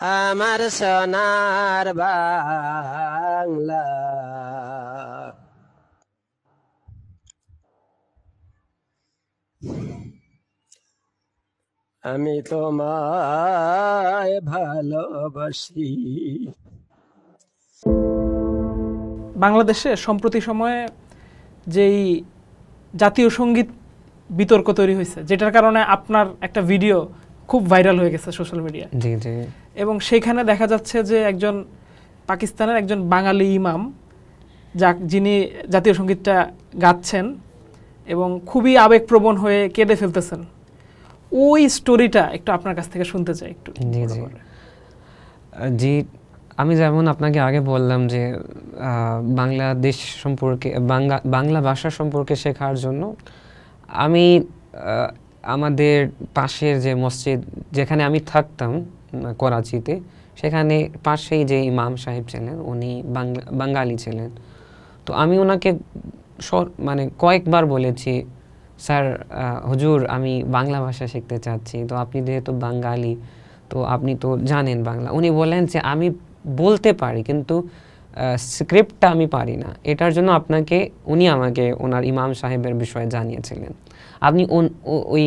আমার সোনার বাংলা। আমি তোমায় ভালোবাসি। বাংলাদেশে সম্প্রতি সময়ে যেই জাতীয় সঙ্গীত বিতর্ক তৈরি হয়েছে, যেটার কারণে আপনার একটা ভিডিও খুব ভাইরাল হয়ে গেছে সোশ্যাল মিডিয়ায়। জি জি। এবং সেখানে দেখা যাচ্ছে যে একজন পাকিস্তানের একজন বাঙালি ইমাম যিনি জাতীয় সঙ্গীতটা গাচ্ছেন এবং খুবই আবেগপ্রবণ হয়ে কেঁদে ফেলতেছেন। ওই স্টোরিটা একটু আপনার কাছ থেকে শুনতে চাই একটু। জি জি জি। আমি যেমন আপনাকে আগে বললাম যে বাংলাদেশ সম্পর্কে বাংলা ভাষা সম্পর্কে শেখার জন্য আমি আমাদের পাশের যে মসজিদ যেখানে আমি থাকতাম করাচিতে, সেখানে পাশেই যে ইমাম সাহেব ছিলেন উনি বাঙালি ছিলেন। তো আমি ওনাকে মানে কয়েকবার বলেছি, স্যার হুজুর আমি বাংলা ভাষা শিখতে চাচ্ছি, তো আপনি যেহেতু বাঙালি তো আপনি তো জানেন বাংলা। উনি বলেন যে আমি বলতে পারি কিন্তু স্ক্রিপ্টটা আমি পারি না, এটার জন্য উনি আমাকে ওনার ইমাম সাহেবের বিষয়ে জানিয়েছিলেন। আপনি ওই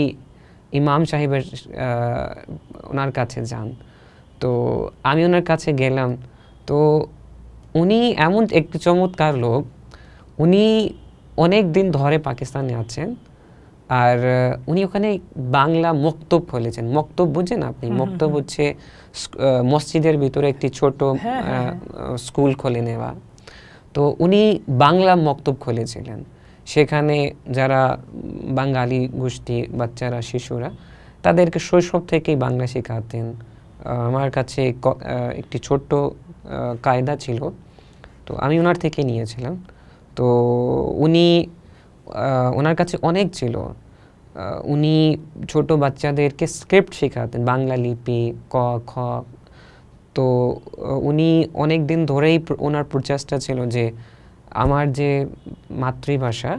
ইমাম সাহেবের ওনার কাছে যান। তো আমি ওনার কাছে গেলাম। তো উনি এমন একটি চমৎকার লোক, উনি অনেক দিন ধরে পাকিস্তানে আছেন। আর উনি ওখানে বাংলা মক্তব খুলেছেন। মক্তব বুঝেন আপনি? মক্তব হচ্ছে মসজিদের ভিতরে একটি ছোট স্কুল খুলে নেওয়া। তো উনি বাংলা মক্তব খুলেছিলেন। সেখানে যারা বাঙালি গোষ্ঠী বাচ্চারা, শিশুরা, তাদেরকে শৈশব থেকেই বাংলা শেখাতেন। আমার কাছে একটি ছোট্ট কায়দা ছিল, তো আমি ওনার থেকে নিয়েছিলাম। তো ওনার কাছে অনেক ছিল। উনি ছোট বাচ্চাদেরকে স্ক্রিপ্ট শেখাতেন, বাংলা লিপি, ক খ। তো উনি অনেক দিন ধরেই ওনার প্রচেষ্টা ছিল যে আমার যে মাতৃভাষা,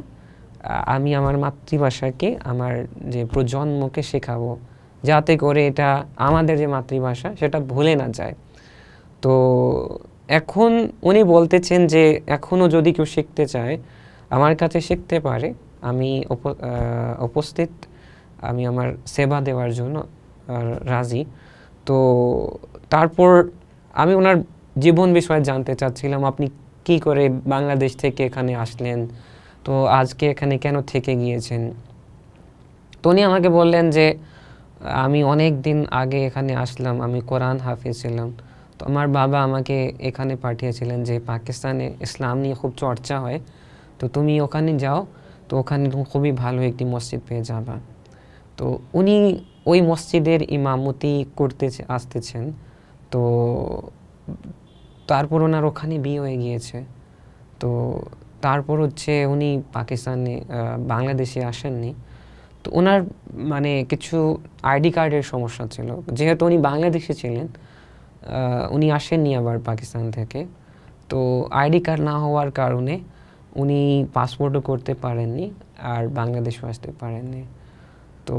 আমি আমার মাতৃভাষাকে আমার যে প্রজন্মকে শেখাবো, যাতে করে এটা আমাদের যে মাতৃভাষা সেটা ভুলে না যায়। তো এখন উনি বলতেছেন যে এখনও যদি কেউ শিখতে চায় আমার কাছে শিখতে পারে, আমি উপস্থিত, আমি আমার সেবা দেওয়ার জন্য রাজি। তো তারপর আমি ওনার জীবন বিষয়ে জানতে চাচ্ছিলাম, আপনি কি করে বাংলাদেশ থেকে এখানে আসলেন, তো আজকে এখানে কেন থেকে গিয়েছেন। তো উনি আমাকে বললেন যে আমি অনেক দিন আগে এখানে আসলাম, আমি কোরআন হাফিজ ছিলাম। তো আমার বাবা আমাকে এখানে পাঠিয়েছিলেন যে পাকিস্তানে ইসলাম নিয়ে খুব চর্চা হয়, তো তুমি ওখানে যাও, তো ওখানে তুমি খুবই ভালো একটি মসজিদ পেয়ে যাবা। তো উনি ওই মসজিদের ইমামতি করতে আসতেছেন। তো তারপর ওনার ওখানে বিয়ে হয়ে গিয়েছে। তো তারপর হচ্ছে উনি পাকিস্তানে বাংলাদেশে আসেননি। তো ওনার মানে কিছু আইডি কার্ডের সমস্যা ছিল, যেহেতু উনি বাংলাদেশে ছিলেন, উনি আসেননি আবার পাকিস্তান থেকে। তো আইডি কার্ড না হওয়ার কারণে উনি পাসপোর্টও করতে পারেননি আর বাংলাদেশও আসতে পারেননি। তো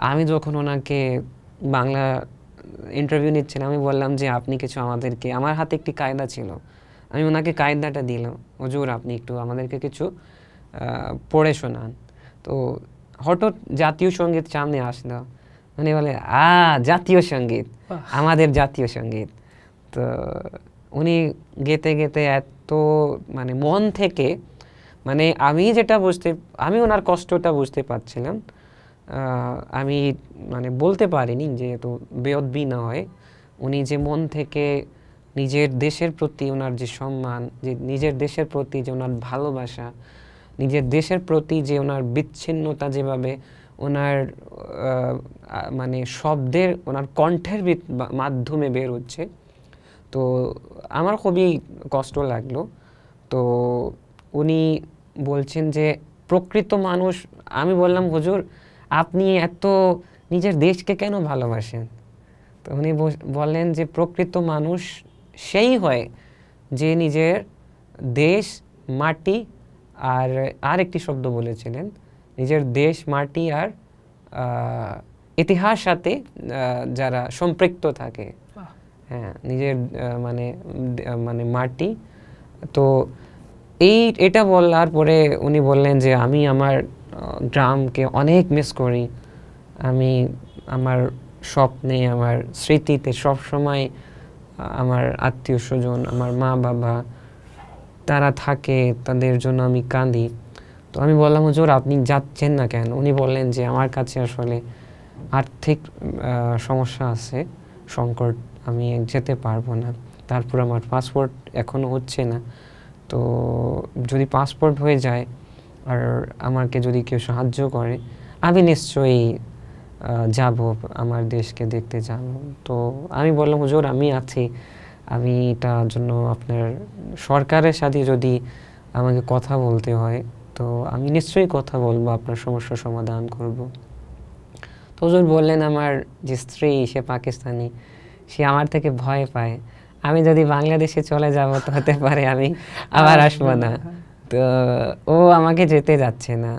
আমি যখন ওনাকে বাংলা ইন্টারভিউ নিচ্ছিলাম, আমি বললাম যে আপনি কিছু আমাদেরকে, আমার হাতে একটি কায়দা ছিল, আমি ওনাকে কায়দাটা দিলাম, হুজুর আপনি একটু আমাদেরকে কিছু পড়ে শোনান। তো হঠাৎ জাতীয় সঙ্গীত সামনে আসলো, উনি বলে জাতীয় সঙ্গীত, আমাদের জাতীয় সঙ্গীত। তো উনি গেতে গেতে এত মানে মন থেকে, মানে আমি ওনার কষ্টটা বুঝতে পারছিলাম। আমি মানে বলতে পারিনি যেহেতু বেয়াদবি না হয়। উনি যে মন থেকে নিজের দেশের প্রতি ওনার যে সম্মান, যে নিজের দেশের প্রতি যে ওনার ভালোবাসা, নিজের দেশের প্রতি যে ওনার বিচ্ছিন্নতা যেভাবে ওনার মানে শব্দের, ওনার কণ্ঠের মাধ্যমে বের হচ্ছে, তো আমার খুবই কষ্ট লাগলো। তো উনি বলছেন যে প্রকৃত মানুষ, আমি বললাম হুজুর আপনি এত নিজের দেশকে কেন ভালোবাসেন? তো উনি বললেন যে প্রকৃত মানুষ সেই হয় যে নিজের দেশ, মাটি আর একটি শব্দ বলেছিলেন, নিজের দেশ, মাটি আর ইতিহাস সাথে যারা সম্পৃক্ত থাকে। হ্যাঁ, নিজের মানে মাটি। তো এটা বলার পরে উনি বললেন যে আমি আমার গ্রামকে অনেক মিস করি। আমি আমার স্বপ্নে, আমার স্মৃতিতে সবসময় আমার আত্মীয় স্বজন, আমার মা বাবা তারা থাকে, তাদের জন্য আমি কাঁদি। তো আমি বললাম, হুজুর আপনি যাচ্ছেন না কেন? উনি বললেন যে আমার কাছে আসলে আর্থিক সমস্যা আছে, সংকট, আমি যেতে পারবো না। তারপর আমার পাসপোর্ট এখনো হচ্ছে না। তো যদি পাসপোর্ট হয়ে যায় আর আমাকে যদি কেউ সাহায্য করে, আমি নিশ্চয়ই যাব, আমার দেশকে দেখতে যাব। তো আমি বললাম, হুজুর আমি আছি, আমি এটার জন্য আপনার সরকারের সাথে যদি আমাকে কথা বলতে হয় তো আমি নিশ্চয়ই কথা বলবো, আপনার সমস্যার সমাধান করব। তো হুজুর বললেন, আমার যে স্ত্রী সে পাকিস্তানি, সে আমার থেকে ভয় পায়, আমি যদি বাংলাদেশে চলে যাব তো হতে পারে আমি আবার আসবো না, তো ও আমাকে যেতে যাচ্ছে না।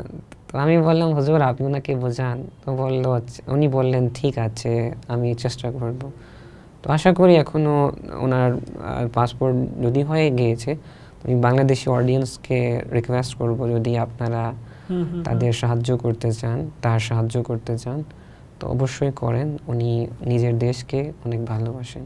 তো আমি বললাম, হুজুর আপনি ওনাকে বোঝান। তো উনি বললেন ঠিক আছে, আমি চেষ্টা করব। তো আশা করি এখনো ওনার পাসপোর্ট যদি হয়ে গিয়েছে, আমি বাংলাদেশি অডিয়েন্সকে রিকোয়েস্ট করব, যদি আপনারা তাদের সাহায্য করতে চান, তার সাহায্য করতে চান, তো অবশ্যই করেন। উনি নিজের দেশকে অনেক ভালোবাসেন।